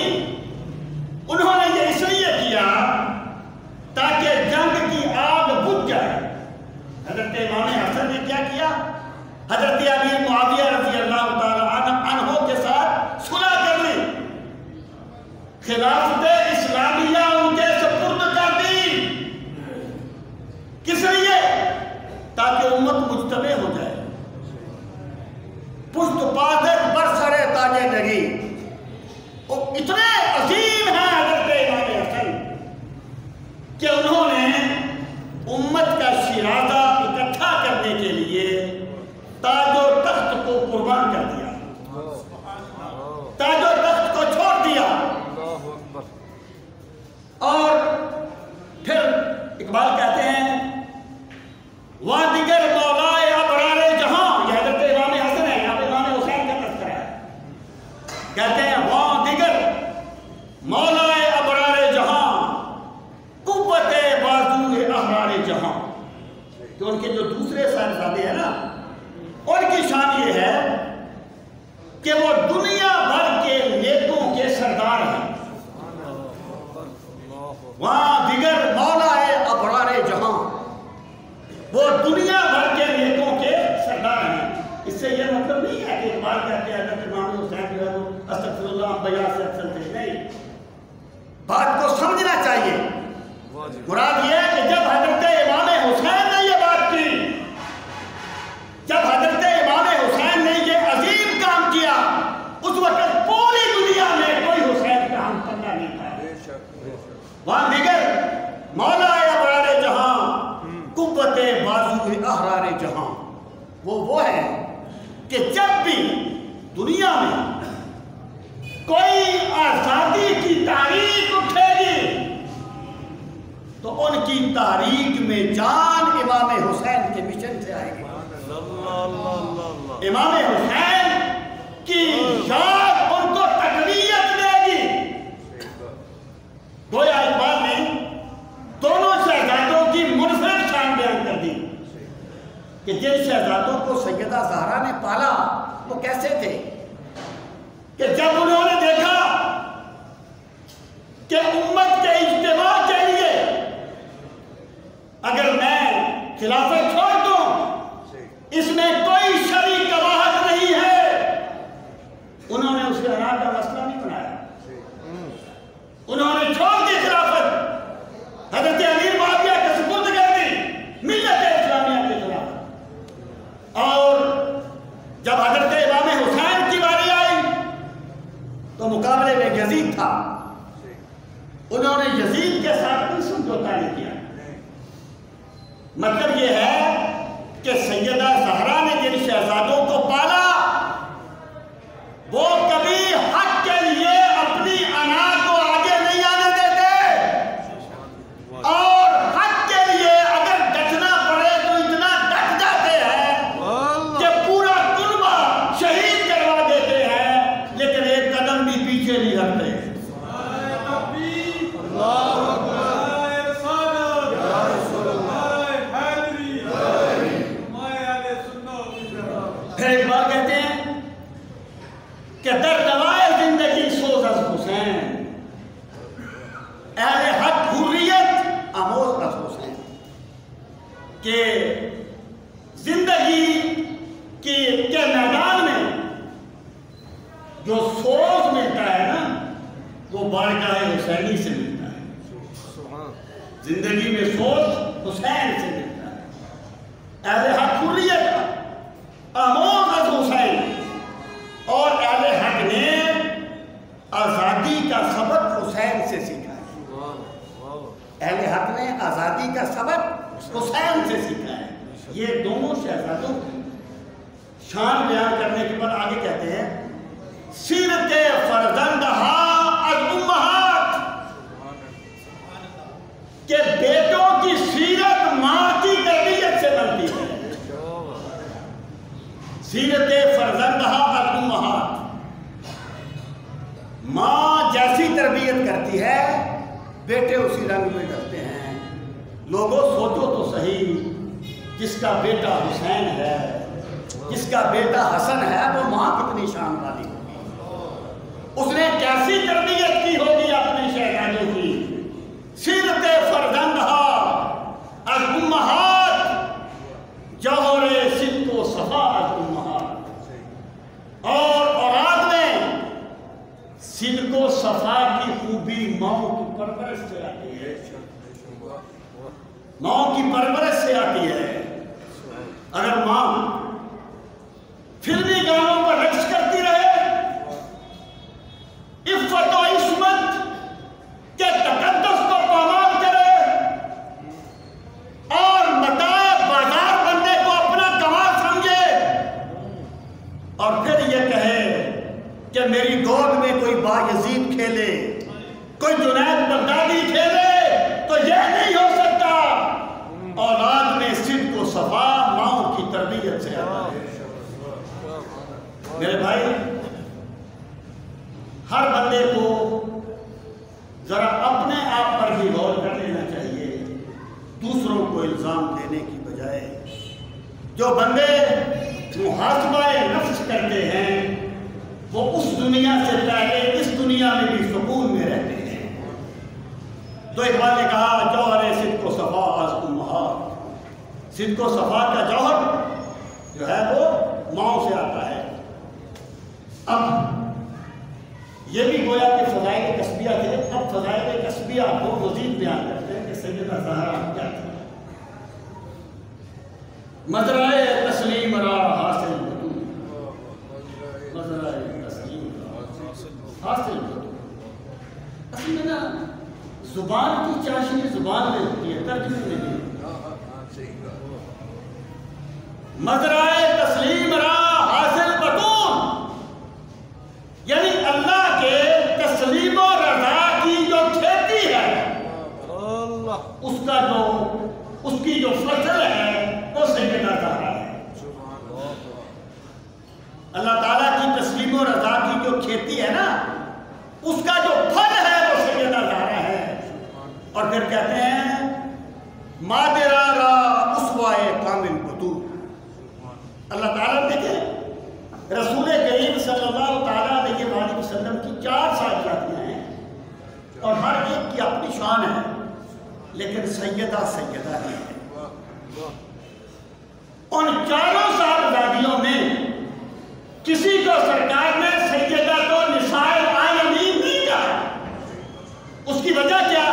انہوں نے یہ اس لیے کیا تاکہ جنگ کی آگ بجھ جائے۔ حضرت امام حسن نے کیا کیا؟ حضرت امیر معاویہ رضی لگی. وہ اتنے عظیم ہیں حضرت امام حسن کہ انہوں نے امت کا شیرازہ اکٹھا کرنے کے لیے تاج و تخت کو قربان کر دیا, تاج و تخت کو چھوڑ دیا. اور پھر اقبال کہتے ہیں وہاں دیگر مولائے ابرار جہاں, یہ حضرت امام حسن ہے, یہاں پہ امام حسین کا تذکرہ ہے. کہتے ہیں وہاں دیگر مولائے ابرار جہاں قوت بازو احرار جہاں, کہ ان کے جو دوسرے صاحبزادے ہیں نا, ان کی شان یہ ہے کہ وہ دنیا بھر کے نیکوں کے سردار ہیں. وہاں دیگر مولائے ابرار جہاں, وہ دنیا بھر کے نیکوں کے سردار ہیں. اس سے یہ مطلب نہیں ہے کہ اقبال کہتے ہیں حضرت امام حسین جو ہے وہ استغفر اللہ بیان سے اکثر تھے, نہیں. بات کو سمجھنا چاہیے. مراد یہ ہے کہ جب حضرت امام حسین نے یہ بات کی, جب حضرت امام حسین نے یہ عظیم کام کیا, اس وقت پوری دنیا میں کوئی حسین کا ہم پنڈا نہیں تھا. وہاں دیگر مولا ابرار جہاں قوت بازو احرار جہاں, وہ ہے کہ جب بھی دنیا میں کوئی آزادی کی تحریک اٹھے گی تو ان کی تحریک میں جان امام حسین کے مشن سے آئے گی. امام حسین کی یاد ان کو تقویت دے گی. گویا اقبال نے دونوں شہزادوں کی منفرد شان بیان کر دی کہ جن شہزادوں کو سیدہ زہرا نے پالا وہ کیسے تھے کہ جب انہوں نے دیکھا کہ امت کے اجتماع کے لیے اگر میں خلافت چھوڑ دوں اس میں کوئی شرعی قباحت نہیں ہے, انہوں نے اسے حیا کا مسئلہ نہیں بنایا. انہوں نے چھوڑ دی خلافت, حضرت امیر معاویہ کے سپرد کر دی ملت اسلامیہ کے خلاف. اور جب حضرت امام حسین کی باری آئی تو مقابلے میں یزید تھا, انہوں نے یزید کے ساتھ کوئی سمجھوتا نہیں کیا. مطلب یہ ہے کہ سیدہ زہرا نے جن شہزادوں کو پالا وہ کبھی حق کے لیے اپنی انا کو آگے نہیں آنے دیتے, اور حق کے لیے اگر ڈٹنا پڑے تو اتنا ڈٹ جاتے ہیں کہ پورا کنبہ شہید کروا دیتے ہیں, لیکن ایک قدم بھی پیچھے نہیں ہٹتے. پھر ایک بات کہتے ہیں کہ در نوائے زندگی سوز از حسین, اہل حق حریت آموز از حسین, کہ زندگی کے میدان میں جو سوز ملتا ہے نا وہ بارگاہ حسینی سے ملتا ہے. زندگی میں سوز حسین سے ملتا ہے. اہل حق حریت آموز از حسین, اور اہل حق نے آزادی کا سبق حسین سے سیکھا ہے. اہل حق نے آزادی کا سبق حسین سے سیکھا ہے. یہ دونوں شہزادوں کی شان بیان کرنے کے بعد آگے کہتے ہیں سیرت فرزندہ از امہات, کہ بیٹوں کی سیرت ماں کی تربیت سے بنتی ہے. سیرت فرزندہ از امہات, ماں جیسی تربیت کرتی ہے بیٹے اسی رنگ میں ڈھلتے ہیں. لوگوں سوچو تو صحیح, جس کا بیٹا حسین ہے, جس کا بیٹا حسن ہے, وہ ماں کتنی شان والی ہوگی. اس نے کیسی تربیت کی ہوگی اپنے شہزادوں کی. سیرت فرزندہ از امہات, جوہر صدق و صفا از امہات, اور اولاد میں صدق و صفا کی خوبی ماں کی پرورش سے آتی ہے. ماں کی پرورش سے آتی ہے. اگر ماں فلمی گانوں پر رقص کرتی رہے کہ میری گود میں کوئی بایزید کھیلے، کوئی جنید بغدادی کھیلے تو یہ نہیں ہو سکتا۔ اولاد میں صدق و صفا ماؤں کی تربیت سے آتا ہے۔ میرے بھائی، ہر بندے کو ذرا اپنے آپ پر بھی غور کر لینا چاہیے، دوسروں کو الزام دینے کی بجائے۔ جو بندے محاسبہ نفس کرتے ہیں وہ اس دنیا سے پہلے اس دنیا میں بھی سکون میں رہتے ہیں۔ تو اقبال نے کہا جوہر صدق و صفا از امہات، صدق و صفا کا جوہر جو ہے وہ ماؤں سے آتا ہے۔ اب یہ بھی گویا کہ فضائل کسبیہ تھے، اب فضائل کسبیہ کو مزید بیان کرتے ہیں کہ سیدہ زہرا کیا تھی۔ مزرعہ تسلیم را حاصل بطول، مزرعہ تسلیم را حاصل بطول۔ اصل میں نا زبان کی چاشنی زبان میں ہوتی ہے، ترجمے میں نہیں۔ مزرعہ تسلیم را حاصل بطول، یعنی اللہ کے تسلیم و رضا کی جو کھیتی ہے اس کی جو فصل ہے وہ سیدہ زہرا ہے۔ اللہ تعالیٰ کی تسلیم و رضا کی جو کھیتی ہے نا، اس کا جو پھل ہے وہ سیدہ زہرا ہے۔ اور پھر کہتے ہیں مادرا را اسوائے کامل بطول۔ اللہ تعالیٰ دیکھیں رسول کریم صلی اللہ تعالیٰ علیہ وآلہ وسلم کی 4 سالگرہ ہیں اور ہر ایک کی اپنی شان ہے، لیکن سیدہ سیدہ ہی ہے۔ ان 4 صاحبزادیوں میں کسی کو سرکار نے سیدہ تو نساء العالمین نہیں کہا۔ اس کی وجہ کیا؟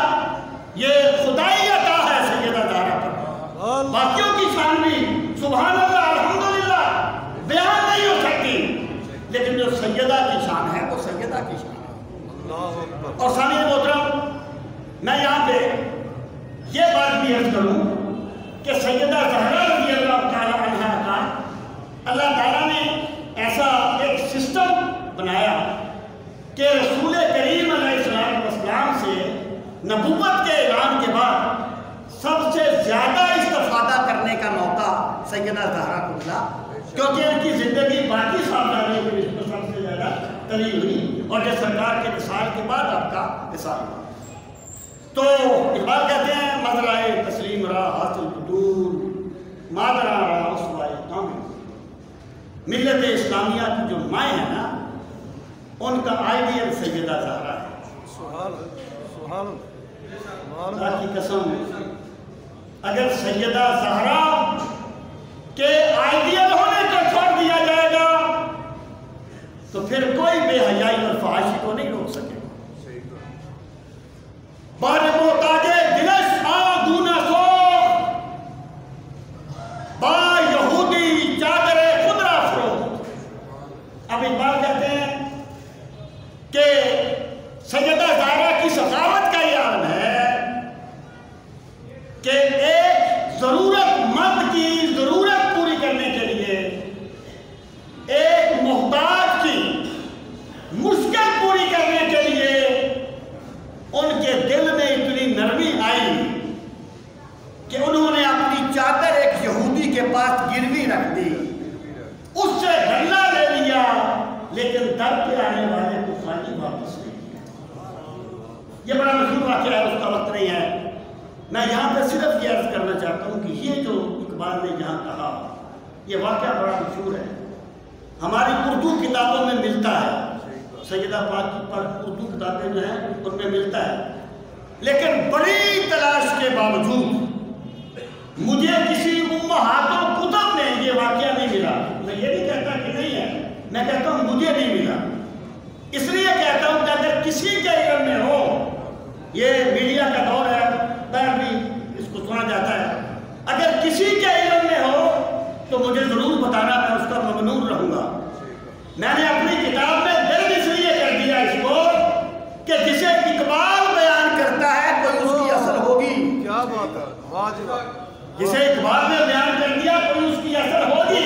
یہ خدائی عطا ہے سیدہ زہرا پر۔ باقیوں کی شان بھی سبحان اللہ الحمدللہ بیان نہیں ہو سکتی، لیکن جو سیدہ کی شان ہے وہ سیدہ کی شان ہے۔ اور سامعین محترم، میں یہاں پہ یہ بات بھی عرض کروں کہ سیدہ زہرا رضی اللہ تعالیٰ عنہا کا اللہ تعالیٰ نے ایسا ایک سسٹم بنایا کہ رسول کریم علیہ السلام سے نبوت کے اعلان کے بعد سب سے زیادہ استفادہ کرنے کا موقع سیدہ زہرا کو ملا، کیونکہ ان کی زندگی باقی صاحبزادیوں کی نسبت سب سے زیادہ طویل ہوئی، اور جب سرکار کے وصال کے بعد آپ کا وصال ہوا۔ تو اقبال کہتے ہیں مزرعہ تسلیم را حاصل بطول، مادرا را اسوائے کامل۔ ملت اسلامیہ کی جو مائیں ہیں نا، ان کا آئیڈیل سیدہ زہرا ہے۔ سبحان اللہ کی قسم، اگر سیدہ زہرا کے آئیڈیل ہونے کو چھوڑ دیا جائے گا تو پھر کوئی بے حیائی اور فحاشی کو نہیں روک سکے گا۔ بار محتاج دلش آگونا سوخت، با یہودی چادر خدرہ فروخت۔ اب اقبال کہتے ہیں کہ سیدہ زہرا کی سخاوت کا یہ عالم ہے کہ ایک ضرورت مند کی ضرورت پوری کرنے کے لیے، ایک محتاج کی مشکل پوری کرنے کے لیے ان کے دل میں اتنی نرمی آئی کہ انہوں نے اپنی چادر ایک یہودی کے پاس گروی رکھ دی، اس سے غلہ لے لیا، لیکن در پہ آنے والے کو خالی واپس نہیں کیا۔ یہ بڑا مشہور واقعہ ہے، اس کا وقت نہیں ہے۔ میں یہاں پہ صرف یہ عرض کرنا چاہتا ہوں کہ یہ جو اقبال نے یہاں کہا، یہ واقعہ بڑا مشہور ہے، ہماری اردو کتابوں میں ملتا ہے، سیدہ پاک کی پر اردو کتابیں جو ہیں ان میں ملتا ہے، لیکن بڑی تلاش کے باوجود مجھے کسی امہات الکتب میں یہ واقعہ نہیں ملا۔ میں یہ نہیں کہتا کہ نہیں ہے، میں کہتا ہوں مجھے نہیں ملا۔ اس لیے کہتا ہوں کہ اگر کسی کے علم میں ہو، یہ میڈیا کا دور ہے، باہر بھی اس کو سنا جاتا ہے، اگر کسی کے علم میں ہو تو مجھے ضرور بتانا، میں اس کا ممنون رہوں گا۔ میں نے اپنی کتاب میں درج اس لیے کر دیا اس کو کہ جسے اقبال بیان کرتا ہے کوئی اس کی اصل ہوگی۔ کیا بات ہے، واجب، جسے اقبال نے بیان کر دیا کوئی اس کی اثر ہوگی۔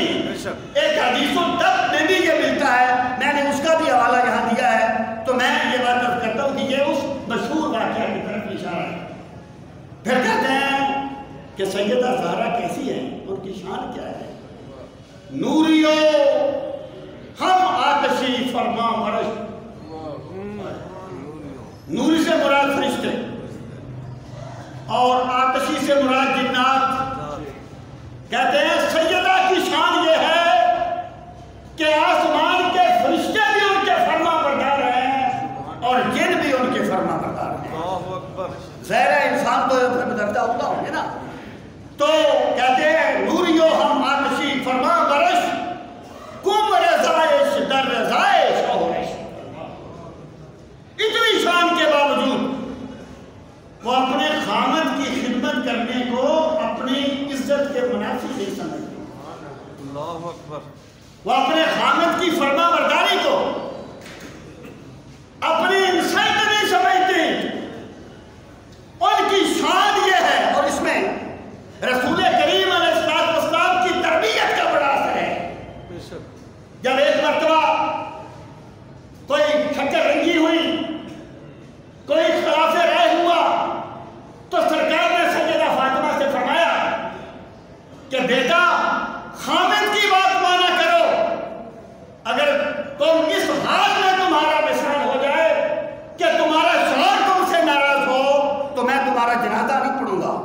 ایک حدیث و دب میں بھی یہ ملتا ہے، میں نے اس کا بھی حوالہ یہاں کہ سیدہ زہرا کیسی ہے، ان کی شان کیا ہے. نوریو ہم آتشی فرما برش. نوری سے مراد فرشتے اور آتشی سے مراد جنات. کہتے ہیں سیدہ کی شان یہ ہے کہ آسمان کے فرشتے بھی ان کے فرما بردار ہیں اور جن بھی ان کے فرما بردار ہیں. ظاہر ہے انسان تو بدرجہ ہوتا ہوں گے نا. تو کہتے ہیں نوریو ہم آتشی فرما برش کم رضائش در رضائش شوہرش. اتنی شان کے باوجود وہ اپنے خامد کی خدمت کرنے کو اپنی عزت کے منافی نہیں سمجھتے. اللہ اکبر. وہ اپنے خامد کی فرما برداری کو اپنی انسانیت نہیں سمجھتے. ان کی شان یہ ہے، اور اس میں رسول کریم علیہ السلام کی تربیت کا بڑا اثر ہے. جب ایک مرتبہ کوئی شکر رنگی ہوئی، کوئی اختلاف رائے ہوا، تو سرکار نے سیدہ فاطمہ سے فرمایا کہ بیٹا خامد کی بات مانا کرو. اگر تم اس حال میں تمہارا وصال ہو جائے کہ تمہارا شوہر تم سے ناراض ہو تو میں تمہارا جنازہ نہیں پڑھوں گا.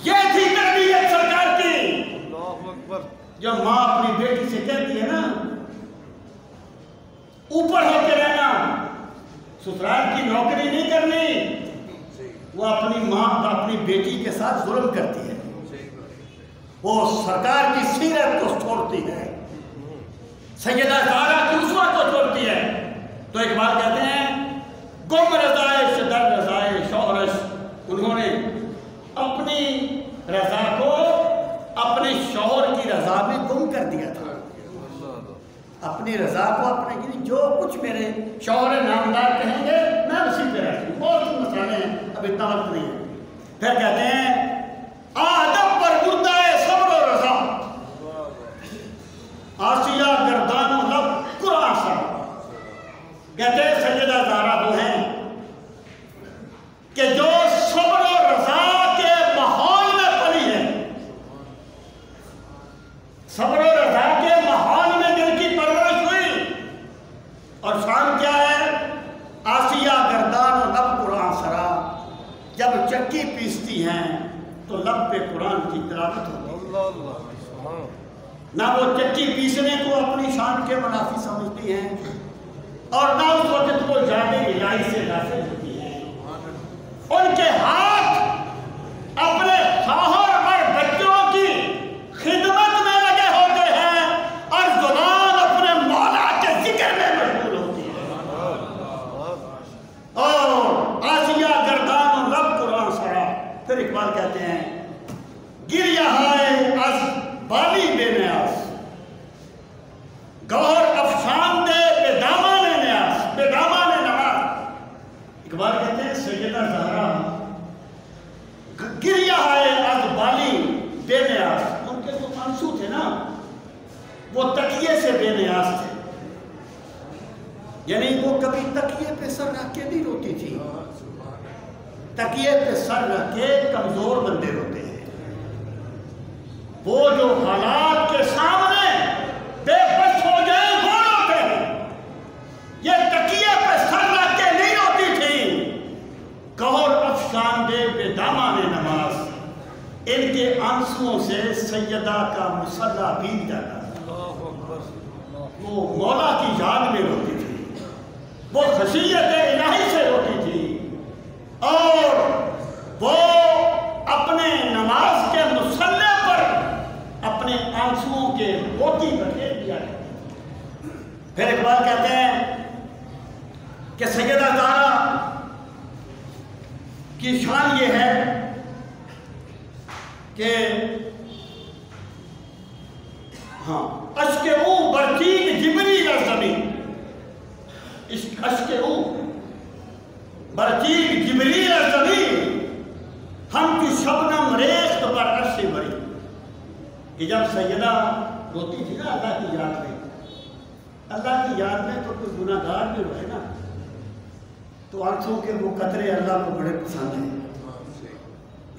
یہ تھی تربیت سرکار کی. اللہ اکبر. جب ماں اپنی بیٹی سے کہتی ہے نا اوپر ہو کے رہنا، سسرال کی نوکری نہیں کرنی، وہ اپنی ماں اپنی بیٹی کے ساتھ ظلم کرتی ہے. وہ سرکار کی سیرت کو چھوڑتی ہے، سیدہ زہرا کی اسوہ کو چھوڑتی ہے. تو اقبال کہتے ہیں گم رضائش در رضائے شوہرش. انہوں نے اپنی رضا کو اپنے شوہر کی رضا میں گم کر دیا تھا. اپنی رضا کو اپنے جو کچھ میرے شوہر نامدار کہیں گے میں اسی پہ رہتی ہوں. بہت مسئلے ہیں، اب اتنا وقت نہیں ہے. پھر کہتے ہیں آدم پر مردہ صبر و رضا، آسیہ گردان و لب قرآن سا. کہتے ہیں سیدہ زہرا وہ ہیں کہ جو صبر و رضا کے ماحول میں پلی ہے. صبر و رضا کے ماحول میں دل کی پرورش ہوئی. اور شان کیا ہے؟ آسیہ گردان و لب قرآن سرا. جب چکی پیستی ہیں تو لب پہ قرآن کی تلاوت ہوتی ہے. نہ وہ چکی پیسنے کو اپنی شان کے منافی سمجھتی ہیں اور نہ اس وقت وہ جانے الہی سے نافذ ہوتی ہیں. ان کے ہاتھ اپنے شوہر اور بچوں کی خدمت میں لگے ہوتے ہیں اور زبان اپنے مولا کے ذکر میں مشغول ہوتی ہے. اور آسیہ گردان و لب قرآن سرا. پھر اقبال کہتے ہیں گریہ ہائے از بالی بے نیاز، گوہر افشان دے بے دامان نیاز، بے دامان نماز. اقبال کہتے ہیں سیدہ زہرا گریہ ہائے از بالی بے نیاز. ان کے جو آنسو تھے نا وہ تکیے سے بے نیاز تھے. یعنی وہ کبھی تکیے پہ سر رکھ کے نہیں روتی تھی. تکیے پہ سر رکھ کے کمزور بندے روتے ہیں. وہ جو حالات کے سامنے بے بس ہو جائے وہ روتے ہیں. یہ تکیے پہ سر رکھ کے نہیں روتی تھی. گوہر افشان دے بے دامان نماز. ان کے آنسوؤں سے سیدہ کا مصلح بھیگ جاتا تھا. وہ مولا کی یاد میں روتی تھی، وہ خشیت الہی سے روتی تھی، اور وہ اپنے نماز کے مصلح پر اپنے آنسوؤں کے موتی بکھیر دیا کرتی. پھر اقبال کہتے ہیں کہ سیدہ زہرا کی شان یہ ہے کہ ہاں اشک او برچید جبریل از زمین، اشک او برچید جبریل از زمین، ہم کی شبنم ریخت پر عرش بری. کہ جب سیدہ روتی تھی نا اللہ کی یاد میں، اللہ کی یاد میں تو کوئی گناہ گار بھی روئے نا تو آنکھوں کے وہ قطرے اللہ کو بڑے پسند ہیں.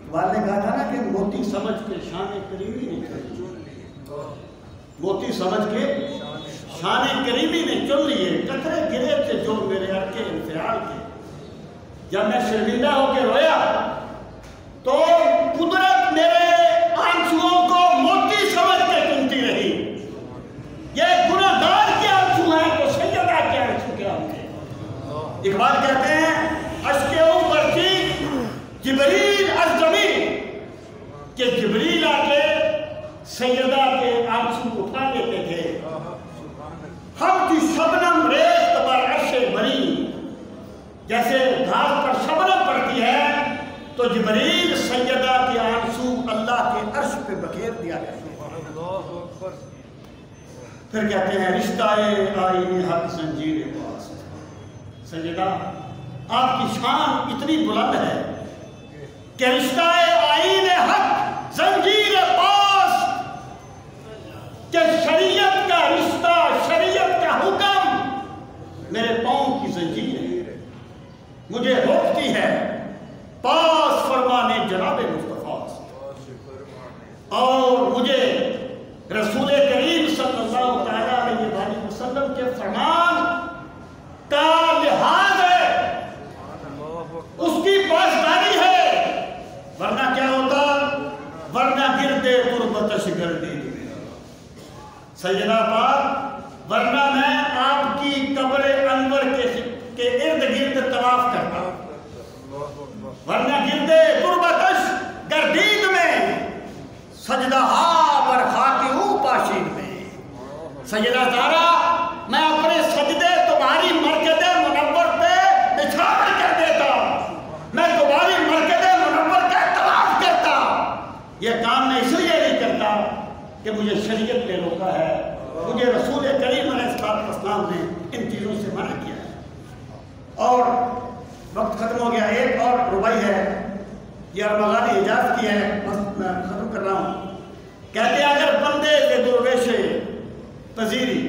اقبال نے کہا تھا نا کہ موتی سمجھ کے شان کریمی نے چن لیے، موتی سمجھ کے شان کریمی نے چن لیے، قطرے گرے تھے جو میرے عرقے انفعال کے، جب میں شرمندہ ہو کے رویا تو قدرت میرے آنسوؤں کو موتی سمجھ کے چنتی رہی۔ یہ گناہگار کے آنسو ہیں تو سیدہ کے آنسو کیا ہوں گے؟ اقبال کہتے ہیں اشک اوپر تھی جبریل از زمین، کہ جبریل آ کے سیدہ کے آنسو اٹھا لیتے تھے۔ ہم کی شبنم ریخت بر عرش بری، جیسے گھاس پر شبنم پڑتی ہے تو جبریل سیدہ کے آنسو اللہ کے عرش پہ بکھیر دیا کرتے ہیں۔ پھر کہتے ہیں رشتہ آئین حق زنجیر پاس، سیدہ آپ کی شان اتنی بلند ہے کہ رشتہ آئین حق زنجیر پاس، کہ شریعت کا رشتہ، شریعت کا حکم میرے پاؤں کی زنجیر ہے، مجھے روکتی ہے پاس فرمانے جناب مصطفیٰ، اور مجھے رسول کریم صلی اللہ تعالیٰ علیہ وآلہ وسلم کے فرمان کا لحاظ ہے، اس کی پاسداری ہے، ورنہ کیا ہوتا؟ ورنہ گردے قربتش گردی سیدہ پاک، ورنہ میں آپ کی قبر انور کے ارد گرد طواف کرتا، ورنہ گردے قربتش گردید میں سجدہ ہا بر خاک او پاشید میں، سیدہ زہرا میں اپنے سجدے تمہاری مرکز منور پہ نچھاور کر دیتا، میں تمہاری مرکز منور کا طواف کرتا۔ یہ کام میں اس لیے نہیں کرتا کہ مجھے شریعت نے روکا ہے، مجھے رسول کریم علیہ السلام نے ان چیزوں سے منع کیا ہے۔ اور وقت ختم ہو گیا، ایک اور ربائی ہے، یہ ارمغانی حجاز کی ہے، میں ختم کر رہا ہوں۔ کہتے ہیں اگر بندے کے درویش پذیری،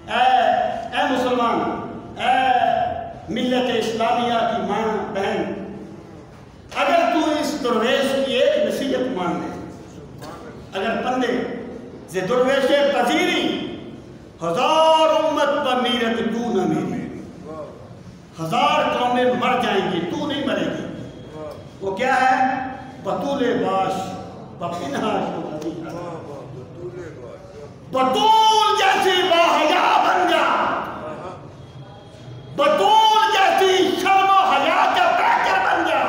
اے مسلمان، اے ملت اسلامیہ کی ماں بہن، اگر تو اس درویش کی ایک نصیحت مان لے، اگر بندے سے درویش پذیری، ہزار امت پر میرت تو نہ میری، ہزار قومیں مر جائیں گی تو نہیں مرے گی۔ وہ کیا ہے؟ بطول باش بپنہا شوہدی، بطول جیسی باحیا بن جا، بطول جیسی شرم و حیا کا پیکر بن جا،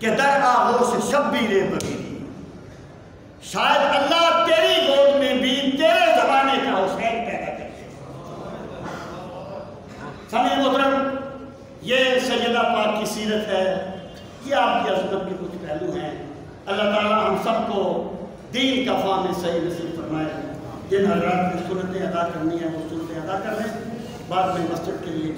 کہ در آغوش شبیر بگیری، شاید اللہ تیری گود میں بھی تیرے زمانے کا حسین پیدا کر دے۔ سامعین محترم، یہ سیدہ پاک کی سیرت ہے، یہ آپ کی عظمت کے کچھ پہلو ہیں۔ اللہ تعالیٰ ہم سب کو دین کا فہم صحیح نصیب فرمائے، جن حضرات نے سنتیں ادا کرنی ہیں وہ سنتیں ادا کر لیں، بعد میں مسجد کے لیے